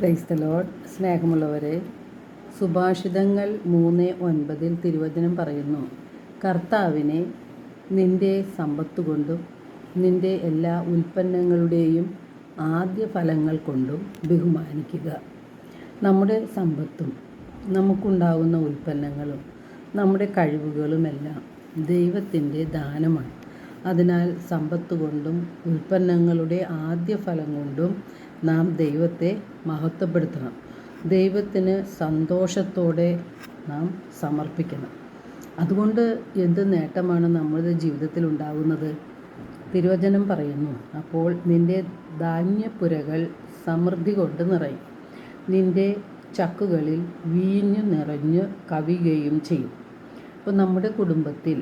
Praise the Lord. സ്നേഹമുള്ളവരെ, സുഭാഷിതങ്ങൾ 3:9 തിരുവചനം പറയുന്നു, കർത്താവിനെ നിൻ്റെ സമ്പത്തുകൊണ്ടും നിൻ്റെ എല്ലാ ഉൽപ്പന്നങ്ങളുടെയും ആദ്യ ഫലങ്ങൾ കൊണ്ടും ബഹുമാനിക്കുക. നമ്മുടെ സമ്പത്തും നമുക്കുണ്ടാകുന്ന ഉൽപ്പന്നങ്ങളും നമ്മുടെ കഴിവുകളുമെല്ലാം ദൈവത്തിൻ്റെ ദാനമാണ്. അതിനാൽ സമ്പത്ത് കൊണ്ടും ഉൽപ്പന്നങ്ങളുടെ ആദ്യ ഫലം കൊണ്ടും നാം ദൈവത്തെ മഹത്വപ്പെടുത്തണം. ദൈവത്തിന് സന്തോഷത്തോടെ നാം സമർപ്പിക്കണം. അതുകൊണ്ട് എന്ത് നേട്ടമാണ് നമ്മുടെ ജീവിതത്തിൽ ഉണ്ടാകുന്നത്? തിരുവചനം പറയുന്നു, അപ്പോൾ നിൻ്റെ ധാന്യപ്പുരകൾ സമൃദ്ധി കൊണ്ട് നിറയും, നിൻ്റെ ചക്കുകളിൽ വീഞ്ഞു നിറഞ്ഞു കവിയുകയും ചെയ്യും. അപ്പോൾ നമ്മുടെ കുടുംബത്തിൽ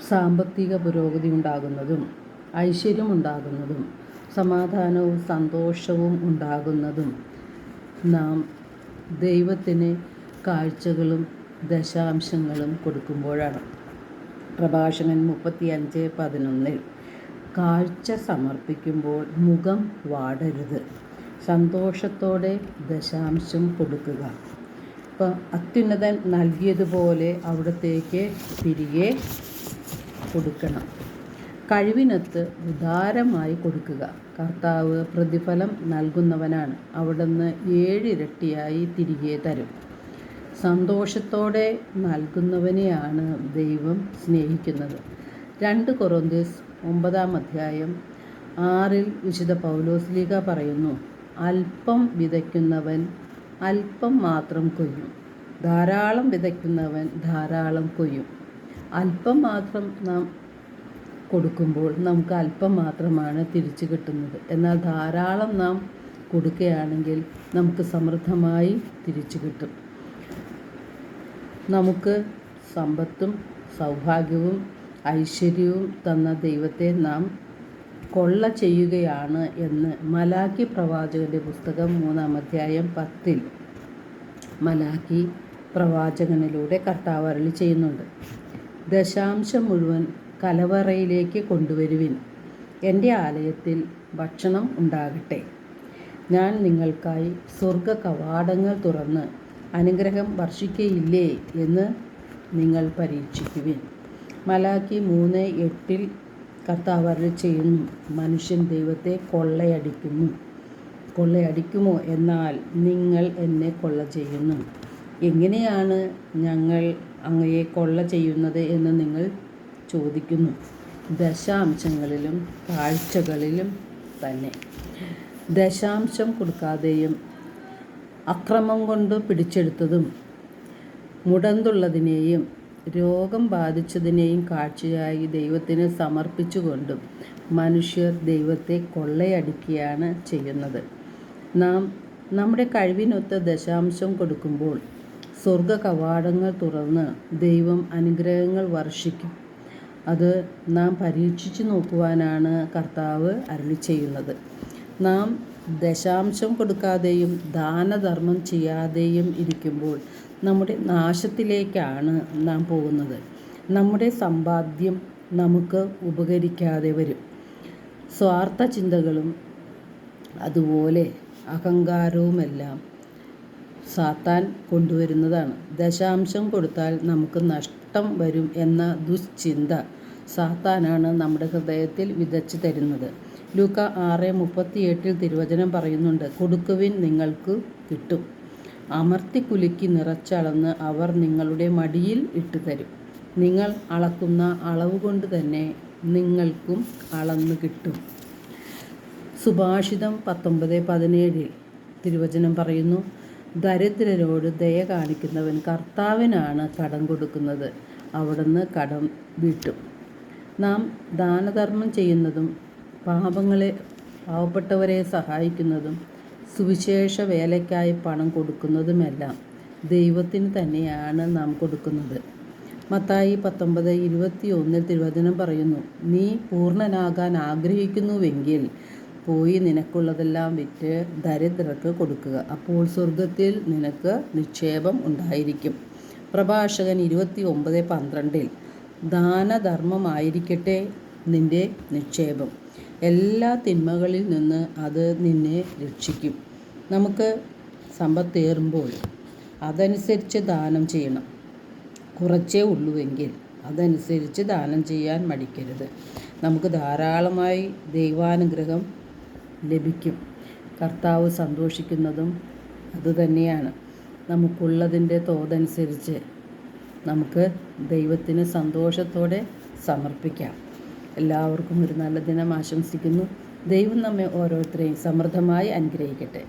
സാമ്പത്തിക പുരോഗതി ഉണ്ടാകുന്നതും ഐശ്വര്യമുണ്ടാകുന്നതും സമാധാനവും സന്തോഷവും ഉണ്ടാകുന്നതും നാം ദൈവത്തിന് കാഴ്ചകളും ദശാംശങ്ങളും കൊടുക്കുമ്പോഴാണ്. പ്രഭാഷകൻ 35:11 കാഴ്ച സമർപ്പിക്കുമ്പോൾ മുഖം വാടരുത്, സന്തോഷത്തോടെ ദശാംശം കൊടുക്കുക. ഇപ്പോൾ അത്യുന്നതൻ നൽകിയതുപോലെ അവിടത്തേക്ക് തിരികെ കൊടുക്കണം. കഴിവിനൊത്ത് ഉദാരമായി കൊടുക്കുക. കർത്താവ് പ്രതിഫലം നൽകുന്നവനാണ്, അവിടുന്ന് 7 ഇരട്ടിയായി തിരികെ തരും. സന്തോഷത്തോടെ നൽകുന്നവനെയാണ് ദൈവം സ്നേഹിക്കുന്നത്. 2 കൊറിന്ത്യർ 9:6 വിശുദ്ധ പൗലോസ്ലീഹ പറയുന്നു, അല്പം വിതയ്ക്കുന്നവൻ അല്പം മാത്രം കൊയ്യും, ധാരാളം വിതയ്ക്കുന്നവൻ ധാരാളം കൊയ്യും. അല്പം മാത്രം നാം കൊടുക്കുമ്പോൾ നമുക്ക് അല്പം മാത്രമാണ് തിരിച്ചു കിട്ടുന്നത്. എന്നാൽ ധാരാളം നാം കൊടുക്കുകയാണെങ്കിൽ നമുക്ക് സമൃദ്ധമായി തിരിച്ചു കിട്ടും. നമുക്ക് സമ്പത്തും സൗഭാഗ്യവും ഐശ്വര്യവും തന്ന ദൈവത്തെ നാം കൊള്ള ചെയ്യുകയാണ് എന്ന് മലാക്കി പ്രവാചകൻ്റെ പുസ്തകം 3:10 മലാക്കി പ്രവാചകനിലൂടെ കർത്താവ് അരുളി ചെയ്യുന്നുണ്ട്. ദശാംശം മുഴുവൻ കലവറയിലേക്ക് കൊണ്ടുവരുവിൻ, എൻ്റെ ആലയത്തിൽ ഭക്ഷണം ഉണ്ടാകട്ടെ. ഞാൻ നിങ്ങൾക്കായി സ്വർഗ കവാടങ്ങൾ തുറന്ന് അനുഗ്രഹം വർഷിക്കയില്ലേ എന്ന് നിങ്ങൾ പരീക്ഷിക്കുവിൻ. മലാക്കി 3:8 കർത്താവ് അരുളി ചെയ്യുന്നു, മനുഷ്യൻ ദൈവത്തെ കൊള്ളയടിക്കുമോ? എന്നാൽ നിങ്ങൾ എന്നെ കൊള്ള ചെയ്യുന്നു. എങ്ങനെയാണ് ഞങ്ങൾ അങ്ങയെ കൊള്ള ചെയ്യുന്നത് എന്ന് നിങ്ങൾ ചോദിക്കുന്നു. ദശാംശങ്ങളിലും കാഴ്ചകളിലും തന്നെ. ദശാംശം കൊടുക്കാതെയും അക്രമം കൊണ്ട് പിടിച്ചെടുത്തതും മുടന്തുള്ളതിനെയും രോഗം ബാധിച്ചതിനെയും കാഴ്ചയായി ദൈവത്തിന് സമർപ്പിച്ചുകൊണ്ടും മനുഷ്യർ ദൈവത്തെ കൊള്ളയടിക്കുകയാണ് ചെയ്യുന്നത്. നാം നമ്മുടെ കഴിവിനൊത്ത ദശാംശം കൊടുക്കുമ്പോൾ സ്വർഗ കവാടങ്ങൾ തുറന്ന് ദൈവം അനുഗ്രഹങ്ങൾ വർഷിക്കും. അത് നാം പരീക്ഷിച്ചു നോക്കുവാനാണ് കർത്താവ് അരുളി ചെയ്യുന്നത്. നാം ദശാംശം കൊടുക്കാതെയും ദാനധർമ്മം ചെയ്യാതെയും ഇരിക്കുമ്പോൾ നമ്മുടെ നാശത്തിലേക്കാണ് നാം പോകുന്നത്. നമ്മുടെ സമ്പാദ്യം നമുക്ക് ഉപകരിക്കാതെ വരും. സ്വാർത്ഥ ചിന്തകളും അതുപോലെ അഹങ്കാരവുമെല്ലാം സാത്താൻ കൊണ്ടുവരുന്നതാണ്. ദശാംശം കൊടുത്താൽ നമുക്ക് നഷ്ടം വരും എന്ന ദുശ്ചിന്ത സാത്താനാണ് നമ്മുടെ ഹൃദയത്തിൽ വിതച്ചു തരുന്നത്. ലൂക്ക 6:38 തിരുവചനം പറയുന്നുണ്ട്, കൊടുക്കുവിൻ നിങ്ങൾക്ക് കിട്ടും, അമർത്തി കുലുക്കി നിറച്ചളന്ന് അവർ നിങ്ങളുടെ മടിയിൽ ഇട്ടു തരും. നിങ്ങൾ അളക്കുന്ന അളവ് കൊണ്ട് തന്നെ നിങ്ങൾക്കും അളന്ന് കിട്ടും. സുഭാഷിതം 19:17 തിരുവചനം പറയുന്നു, ദരിദ്രരോട് ദയ കാണിക്കുന്നവൻ കർത്താവിനാണ് കടം കൊടുക്കുന്നത്, അവിടുന്ന് കടം വീട്ടും. നാം ദാനധർമ്മം ചെയ്യുന്നതും പാവപ്പെട്ടവരെ സഹായിക്കുന്നതും സുവിശേഷ വേലയ്ക്കായി പണം കൊടുക്കുന്നതുമെല്ലാം ദൈവത്തിന് തന്നെയാണ് നാം കൊടുക്കുന്നത്. മത്തായി 19:21 തിരുവചനം പറയുന്നു, നീ പൂർണ്ണനാകാൻ ആഗ്രഹിക്കുന്നുവെങ്കിൽ പോയി നിനക്കുള്ളതെല്ലാം വിറ്റ് ദരിദ്രർക്ക് കൊടുക്കുക, അപ്പോൾ സ്വർഗത്തിൽ നിനക്ക് നിക്ഷേപം ഉണ്ടായിരിക്കും. പ്രഭാഷകൻ 29:12 ദാനധർമ്മമായിരിക്കട്ടെ നിൻ്റെ നിക്ഷേപം, എല്ലാ തിന്മകളിൽ നിന്ന് അത് നിന്നെ രക്ഷിക്കും. നമുക്ക് സമ്പത്തേറുമ്പോൾ അതനുസരിച്ച് ദാനം ചെയ്യണം. കുറച്ചേ ഉള്ളുവെങ്കിൽ അതനുസരിച്ച് ദാനം ചെയ്യാൻ മടിക്കരുത്. നമുക്ക് ധാരാളമായി ദൈവാനുഗ്രഹം ലഭിക്കും. കർത്താവ് സന്തോഷിക്കുന്നതും അതുതന്നെയാണ്. നമുക്കുള്ളതിൻ്റെ തോതനുസരിച്ച് നമുക്ക് ദൈവത്തിന് സന്തോഷത്തോടെ സമർപ്പിക്കാം. എല്ലാവർക്കും ഒരു നല്ല ദിനം ആശംസിക്കുന്നു. ദൈവം നമ്മെ ഓരോരുത്തരെയും സമൃദ്ധമായി അനുഗ്രഹിക്കട്ടെ.